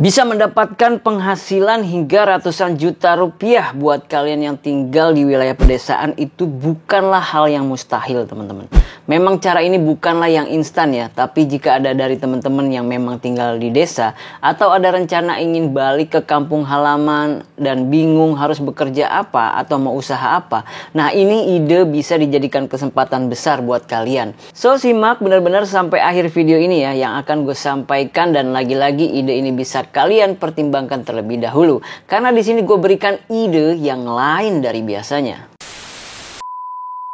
Bisa mendapatkan penghasilan hingga ratusan juta rupiah buat kalian yang tinggal di wilayah pedesaan itu bukanlah hal yang mustahil, teman-teman. Memang cara ini bukanlah yang instan ya, tapi jika ada dari teman-teman yang memang tinggal di desa atau ada rencana ingin balik ke kampung halaman dan bingung harus bekerja apa atau mau usaha apa, nah ini ide bisa dijadikan kesempatan besar buat kalian. So simak benar-benar sampai akhir video ini ya yang akan gue sampaikan, dan lagi-lagi ide ini bisa kalian pertimbangkan terlebih dahulu karena di sini gue berikan ide yang lain dari biasanya.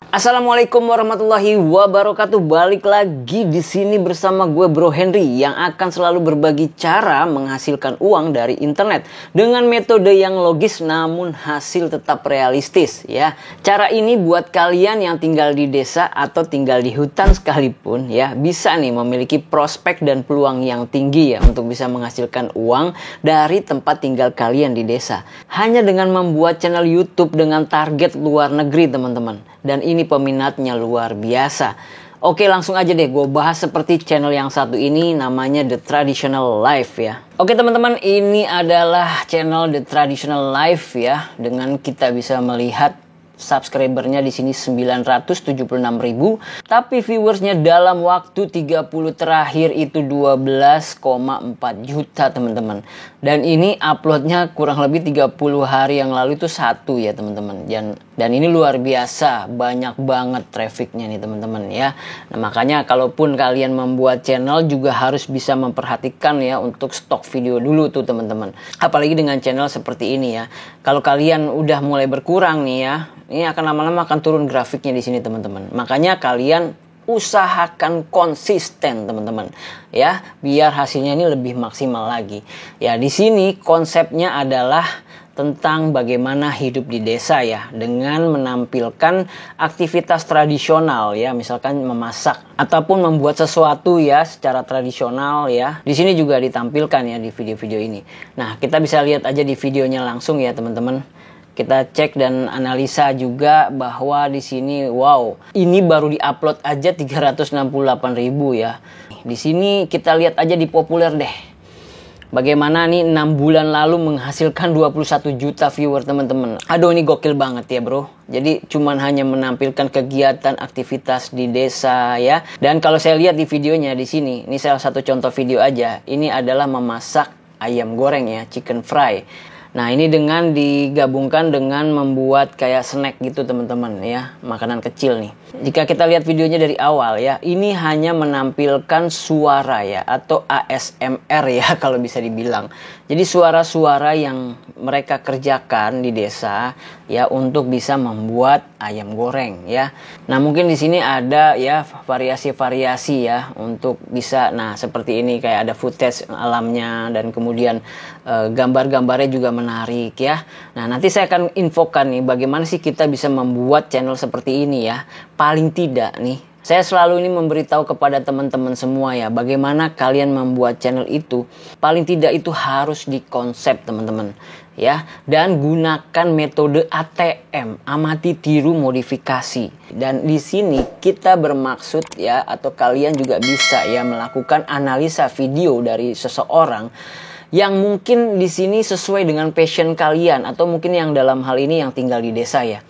Assalamualaikum warahmatullahi wabarakatuh. Balik lagi di sini bersama gue Bro Henry yang akan selalu berbagi cara menghasilkan uang dari internet dengan metode yang logis namun hasil tetap realistis ya. Cara ini buat kalian yang tinggal di desa atau tinggal di hutan sekalipun ya, bisa nih memiliki prospek dan peluang yang tinggi ya untuk bisa menghasilkan uang dari tempat tinggal kalian di desa. Hanya dengan membuat channel YouTube dengan target luar negeri, teman-teman. Dan ini peminatnya luar biasa. Oke, langsung aja deh gue bahas seperti channel yang satu ini, namanya The Traditional Life ya. Oke teman-teman, ini adalah channel The Traditional Life ya. Dengan kita bisa melihat subscribernya di sini 976.000, tapi viewersnya dalam waktu 30 terakhir itu 12,4 juta teman-teman. Dan ini uploadnya kurang lebih 30 hari yang lalu itu satu ya teman-teman. Dan ini luar biasa, banyak banget trafficnya nih teman-teman ya. Nah makanya kalaupun kalian membuat channel juga harus bisa memperhatikan ya untuk stok video dulu tuh teman-teman. Apalagi dengan channel seperti ini ya. Kalau kalian udah mulai berkurang nih ya, ini akan lama-lama akan turun grafiknya di sini teman-teman. Makanya kalian usahakan konsisten teman-teman ya, biar hasilnya ini lebih maksimal lagi. Ya di sini konsepnya adalah tentang bagaimana hidup di desa ya, dengan menampilkan aktivitas tradisional ya, misalkan memasak ataupun membuat sesuatu ya secara tradisional ya. Di sini juga ditampilkan ya di video-video ini. Nah, kita bisa lihat aja di videonya langsung ya teman-teman. Kita cek dan analisa juga bahwa di sini wow, ini baru diupload aja 368.000 ya. Di sini kita lihat aja di populer deh. Bagaimana nih 6 bulan lalu menghasilkan 21 juta viewer teman-teman. Aduh ini gokil banget ya bro. Jadi cuman hanya menampilkan kegiatan aktivitas di desa ya. Dan kalau saya lihat di videonya di sini, ini salah satu contoh video aja. Ini adalah memasak ayam goreng ya, chicken fry. Nah ini dengan digabungkan dengan membuat kayak snack gitu teman-teman ya, makanan kecil nih. Jika kita lihat videonya dari awal ya, ini hanya menampilkan suara ya, atau ASMR ya kalau bisa dibilang. Jadi suara-suara yang mereka kerjakan di desa ya untuk bisa membuat ayam goreng ya. Nah mungkin di sini ada ya variasi-variasi ya untuk bisa, nah seperti ini kayak ada footage alamnya dan kemudian gambar-gambarnya juga menarik ya. Nah nanti saya akan infokan nih bagaimana sih kita bisa membuat channel seperti ini ya. Paling tidak nih, saya selalu ini memberitahu kepada teman-teman semua ya, bagaimana kalian membuat channel itu. Paling tidak itu harus dikonsep teman-teman ya, dan gunakan metode ATM, amati tiru modifikasi. Dan di sini kita bermaksud ya, atau kalian juga bisa ya melakukan analisa video dari seseorang yang mungkin di sini sesuai dengan passion kalian, atau mungkin yang dalam hal ini yang tinggal di desa ya.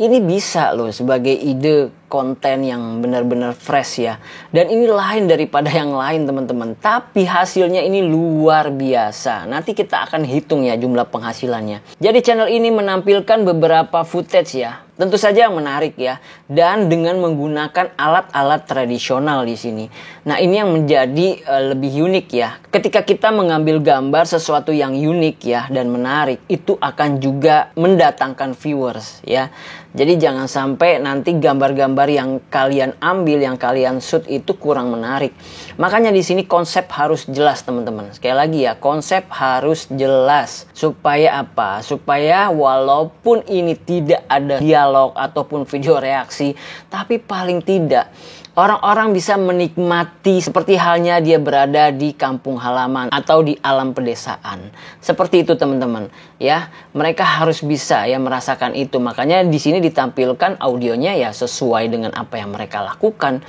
Ini bisa loh sebagai ide konten yang benar-benar fresh ya. Dan ini lain daripada yang lain teman-teman. Tapi hasilnya ini luar biasa. Nanti kita akan hitung ya jumlah penghasilannya. Jadi channel ini menampilkan beberapa footage ya. Tentu saja yang menarik ya. Dan dengan menggunakan alat-alat tradisional di sini. Nah ini yang menjadi lebih unik ya. Ketika kita mengambil gambar sesuatu yang unik ya dan menarik, itu akan juga mendatangkan viewers ya. Jadi jangan sampai nanti gambar-gambar yang kalian ambil, yang kalian shoot itu kurang menarik. Makanya di sini konsep harus jelas teman-teman. Sekali lagi ya, konsep harus jelas. Supaya apa? Supaya walaupun ini tidak ada dialog ataupun video reaksi, tapi paling tidak orang-orang bisa menikmati seperti halnya dia berada di kampung halaman atau di alam pedesaan. Seperti itu teman-teman, ya. Mereka harus bisa ya merasakan itu. Makanya di sini ditampilkan audionya ya sesuai dengan apa yang mereka lakukan.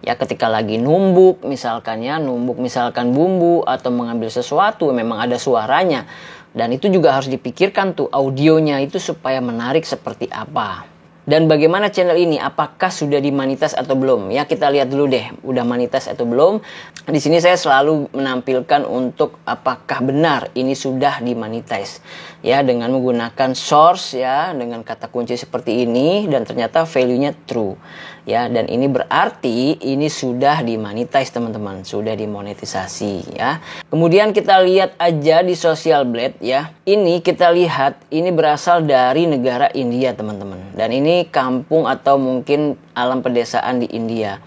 Ya ketika lagi numbuk misalkan bumbu atau mengambil sesuatu memang ada suaranya. Dan itu juga harus dipikirkan tuh audionya itu supaya menarik seperti apa. Dan bagaimana channel ini? Apakah sudah dimonetize atau belum? Ya kita lihat dulu deh, udah monetize atau belum. Di sini saya selalu menampilkan untuk apakah benar ini sudah dimonetize. Ya dengan menggunakan source ya, dengan kata kunci seperti ini dan ternyata value-nya true. Ya dan ini berarti ini sudah dimonetize teman-teman, sudah dimonetisasi ya. Kemudian kita lihat aja di Social Blade ya. Ini kita lihat ini berasal dari negara India teman-teman. Dan ini kampung atau mungkin alam pedesaan di India.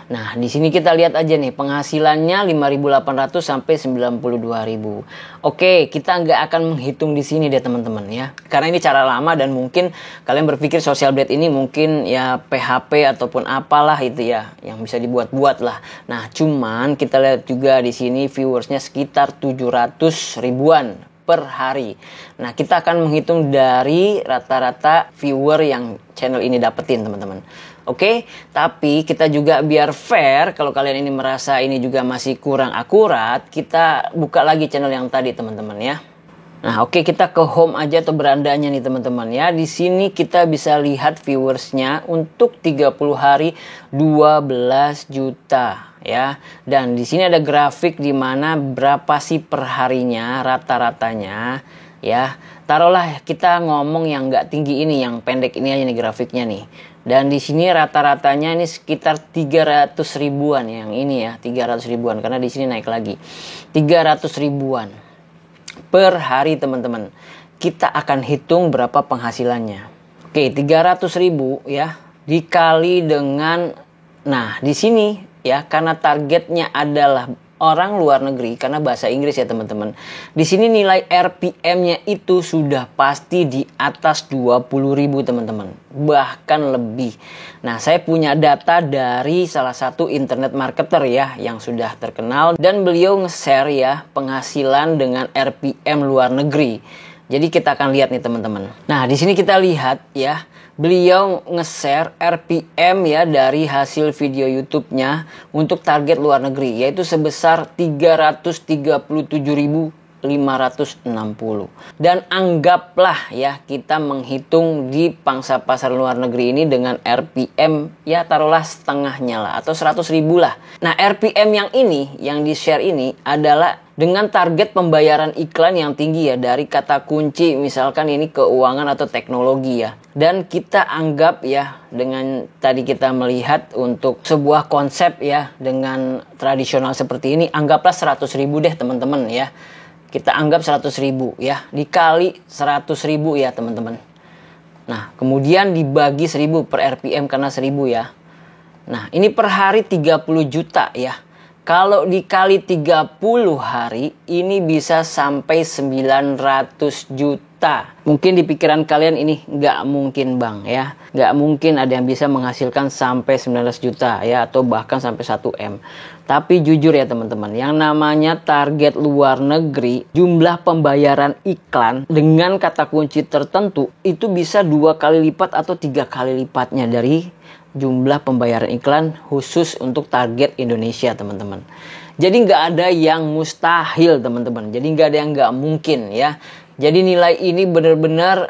Nah, di sini kita lihat aja nih penghasilannya 5.800 sampai 92.000. Oke, kita nggak akan menghitung di sini deh teman-teman ya. Karena ini cara lama dan mungkin kalian berpikir Social Blade ini mungkin ya PHP ataupun apalah itu ya yang bisa dibuat-buat lah. Nah, cuman kita lihat juga di sini viewersnya sekitar 700 ribuan per hari. Nah, kita akan menghitung dari rata-rata viewer yang channel ini dapetin, teman-teman. Oke, tapi kita juga biar fair, kalau kalian ini merasa ini juga masih kurang akurat, kita buka lagi channel yang tadi, teman-teman ya. Nah, oke, kita ke home aja atau berandanya nih, teman-teman ya. Di sini kita bisa lihat viewersnya untuk 30 hari 12 juta. Ya, dan di sini ada grafik di mana berapa sih perharinya rata-ratanya ya. Taruhlah kita ngomong yang nggak tinggi ini, yang pendek ini aja nih grafiknya nih. Dan di sini rata-ratanya ini sekitar 300 ribuan yang ini ya, 300 ribuan karena di sini naik lagi. 300 ribuan per hari teman-teman. Kita akan hitung berapa penghasilannya. Oke, 300 ribu ya dikali dengan, nah di sini ya, karena targetnya adalah orang luar negeri, karena bahasa Inggris ya teman-teman. Di sini nilai RPM-nya itu sudah pasti di atas 20.000 teman-teman. Bahkan lebih. Nah, saya punya data dari salah satu internet marketer ya, yang sudah terkenal. Dan beliau nge-share ya, penghasilan dengan RPM luar negeri. Jadi kita akan lihat nih teman-teman. Nah, di sini kita lihat ya, beliau nge-share RPM ya dari hasil video YouTube-nya untuk target luar negeri, yaitu sebesar 337.560. Dan anggaplah ya kita menghitung di pangsa pasar luar negeri ini dengan RPM ya taruhlah setengahnya lah atau 100.000 lah. Nah, RPM yang ini yang di-share ini adalah dengan target pembayaran iklan yang tinggi ya, dari kata kunci misalkan ini keuangan atau teknologi ya. Dan kita anggap ya, dengan tadi kita melihat untuk sebuah konsep ya dengan tradisional seperti ini, anggaplah 100.000 deh teman-teman ya. Kita anggap 100.000 ya, dikali 100.000 ya teman-teman. Nah, kemudian dibagi 1.000 per RPM karena 1.000 ya. Nah, ini per hari 30 juta ya. Kalau dikali 30 hari, ini bisa sampai 900 juta. Mungkin di pikiran kalian ini nggak mungkin bang ya. Nggak mungkin ada yang bisa menghasilkan sampai 19 juta ya. Atau bahkan sampai 1M. Tapi jujur ya teman-teman, yang namanya target luar negeri, jumlah pembayaran iklan dengan kata kunci tertentu, itu bisa 2 kali lipat atau 3 kali lipatnya dari jumlah pembayaran iklan khusus untuk target Indonesia teman-teman. Jadi nggak ada yang mustahil teman-teman. Jadi nggak ada yang nggak mungkin ya. Jadi nilai ini benar-benar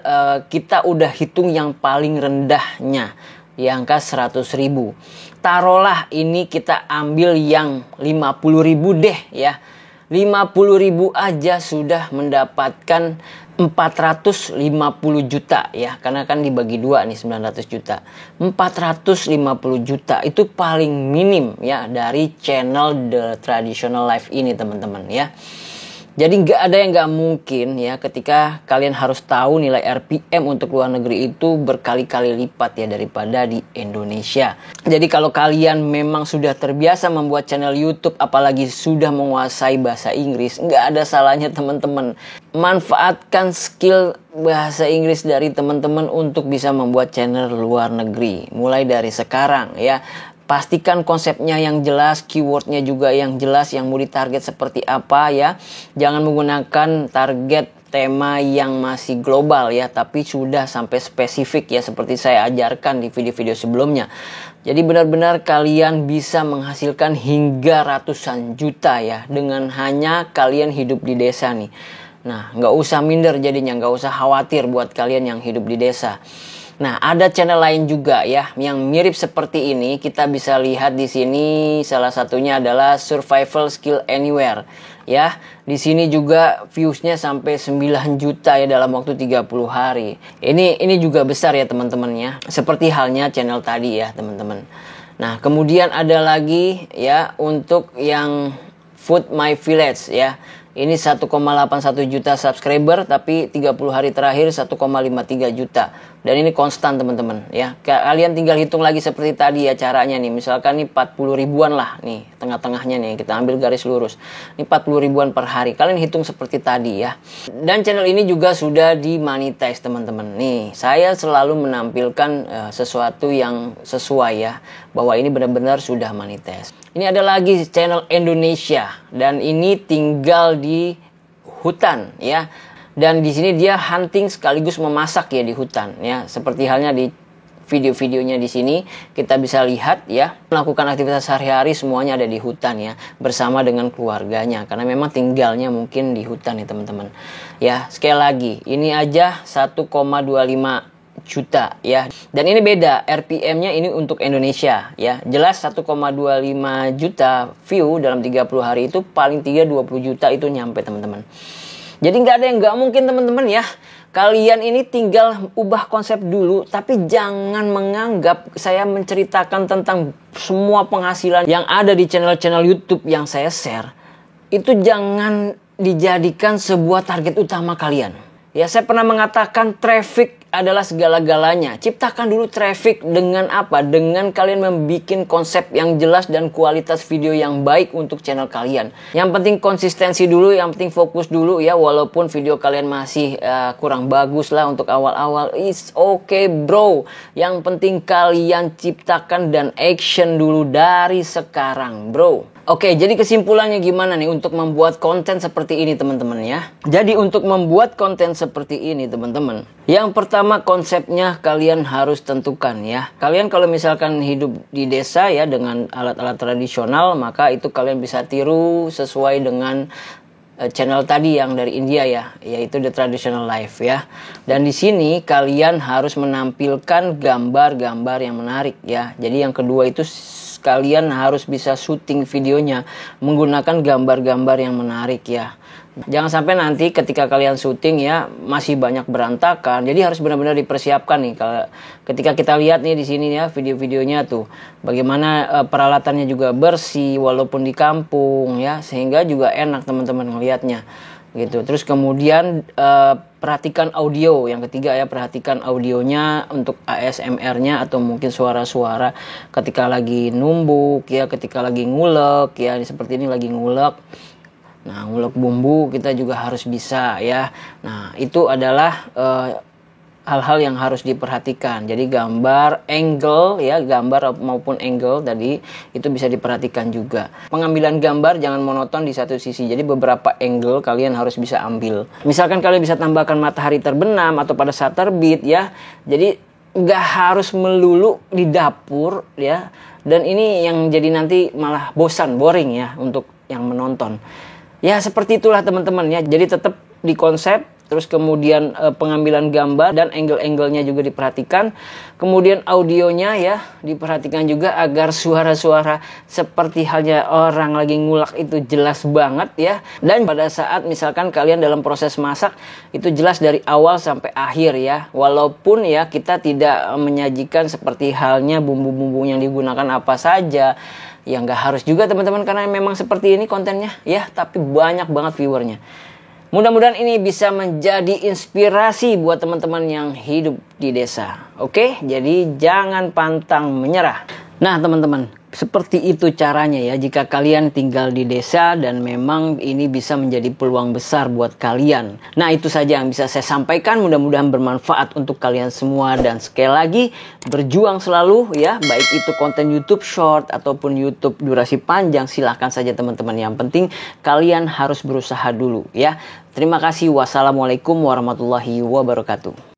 kita udah hitung yang paling rendahnya, di angka 100.000. Taruhlah ini kita ambil yang 50.000 deh ya. 50.000 aja sudah mendapatkan 450 juta ya, karena kan dibagi 2 nih 900 juta. 450 juta itu paling minim ya dari channel The Traditional Life ini teman-teman ya. Jadi nggak ada yang nggak mungkin ya ketika kalian harus tahu nilai RPM untuk luar negeri itu berkali-kali lipat ya daripada di Indonesia. Jadi kalau kalian memang sudah terbiasa membuat channel YouTube, apalagi sudah menguasai bahasa Inggris, nggak ada salahnya teman-teman manfaatkan skill bahasa Inggris dari teman-teman untuk bisa membuat channel luar negeri. Mulai dari sekarang ya. Pastikan konsepnya yang jelas, keywordnya juga yang jelas, yang mau ditarget seperti apa ya. Jangan menggunakan target tema yang masih global ya, tapi sudah sampai spesifik ya, seperti saya ajarkan di video-video sebelumnya. Jadi benar-benar kalian bisa menghasilkan hingga ratusan juta ya, dengan hanya kalian hidup di desa nih. Nah, nggak usah minder jadinya, nggak usah khawatir buat kalian yang hidup di desa. Nah, ada channel lain juga ya yang mirip seperti ini. Kita bisa lihat di sini, salah satunya adalah Survival Skill Anywhere ya. Di sini juga viewsnya sampai 9 juta ya dalam waktu 30 hari. Ini juga besar ya teman-teman ya. Seperti halnya channel tadi ya teman-teman. Nah, kemudian ada lagi ya untuk yang Food My Village ya. Ini 1,81 juta subscriber, tapi 30 hari terakhir 1,53 juta. Dan ini konstan teman-teman ya. Kalian tinggal hitung lagi seperti tadi ya caranya nih. Misalkan nih 40 ribuan lah nih, tengah-tengahnya nih kita ambil garis lurus. Ini 40 ribuan per hari. Kalian hitung seperti tadi ya. Dan channel ini juga sudah di-monetize teman-teman. Nih, saya selalu menampilkan sesuatu yang sesuai ya, bahwa ini benar-benar sudah monetize. Ini ada lagi channel Indonesia, dan ini tinggal di hutan ya. Dan di sini dia hunting sekaligus memasak ya di hutan ya. Seperti halnya di video-videonya di sini kita bisa lihat ya, melakukan aktivitas sehari-hari semuanya ada di hutan ya, bersama dengan keluarganya, karena memang tinggalnya mungkin di hutan ya teman-teman. Ya, sekali lagi ini aja 1,25 juta ya. Dan ini beda, RPM-nya ini untuk Indonesia ya. Jelas 1,25 juta view dalam 30 hari itu paling 20 juta itu nyampe teman-teman. Jadi nggak ada yang nggak mungkin teman-teman ya. Kalian ini tinggal ubah konsep dulu, tapi jangan menganggap saya menceritakan tentang semua penghasilan yang ada di channel-channel YouTube yang saya share. Itu jangan dijadikan sebuah target utama kalian. Ya, saya pernah mengatakan traffic adalah segala-galanya. Ciptakan dulu traffic dengan apa? Dengan kalian membuat konsep yang jelas dan kualitas video yang baik untuk channel kalian. Yang penting konsistensi dulu, yang penting fokus dulu ya. Walaupun video kalian masih kurang bagus lah untuk awal-awal, it's okay bro. Yang penting kalian ciptakan dan action dulu dari sekarang bro. Oke, jadi kesimpulannya gimana nih untuk membuat konten seperti ini teman-teman ya. Jadi untuk membuat konten seperti ini teman-teman, yang pertama konsepnya kalian harus tentukan ya. Kalian kalau misalkan hidup di desa ya dengan alat-alat tradisional, maka itu kalian bisa tiru sesuai dengan channel tadi yang dari India ya, yaitu The Traditional Life ya. Dan di sini kalian harus menampilkan gambar-gambar yang menarik ya. Jadi yang kedua itu kalian harus bisa syuting videonya menggunakan gambar-gambar yang menarik ya. Jangan sampai nanti ketika kalian syuting ya masih banyak berantakan. Jadi harus benar-benar dipersiapkan nih. Kalau ketika kita lihat nih di sini ya video-videonya tuh, bagaimana peralatannya juga bersih walaupun di kampung ya, sehingga juga enak teman-teman ngelihatnya gitu. Terus kemudian perhatikan audio. Yang ketiga ya, perhatikan audionya untuk ASMR-nya atau mungkin suara-suara ketika lagi numbuk ya, ketika lagi ngulek ya, seperti ini lagi ngulek. Nah, ngulek bumbu kita juga harus bisa ya. Nah, itu adalah hal-hal yang harus diperhatikan. Jadi gambar, angle ya, gambar maupun angle tadi itu bisa diperhatikan juga. Pengambilan gambar jangan monoton di satu sisi. Jadi beberapa angle kalian harus bisa ambil. Misalkan kalian bisa tambahkan matahari terbenam atau pada saat terbit ya. Jadi nggak harus melulu di dapur ya. Dan ini yang jadi nanti malah bosan, boring ya untuk yang menonton. Ya seperti itulah teman-teman ya. Jadi tetap di konsep. Terus kemudian pengambilan gambar dan angle-angle-nya juga diperhatikan. Kemudian audionya ya diperhatikan juga agar suara-suara seperti halnya orang lagi ngulak itu jelas banget ya. Dan pada saat misalkan kalian dalam proses masak itu jelas dari awal sampai akhir ya. Walaupun ya kita tidak menyajikan seperti halnya bumbu-bumbu yang digunakan apa saja. Ya nggak harus juga teman-teman, karena memang seperti ini kontennya ya. Tapi banyak banget viewernya. Mudah-mudahan ini bisa menjadi inspirasi buat teman-teman yang hidup di desa. Oke, jadi jangan pantang menyerah. Nah teman-teman, seperti itu caranya ya jika kalian tinggal di desa dan memang ini bisa menjadi peluang besar buat kalian. Nah itu saja yang bisa saya sampaikan, mudah-mudahan bermanfaat untuk kalian semua. Dan sekali lagi, berjuang selalu ya, baik itu konten YouTube short ataupun YouTube durasi panjang, silahkan saja teman-teman. Yang penting kalian harus berusaha dulu ya. Terima kasih. Wassalamualaikum warahmatullahi wabarakatuh.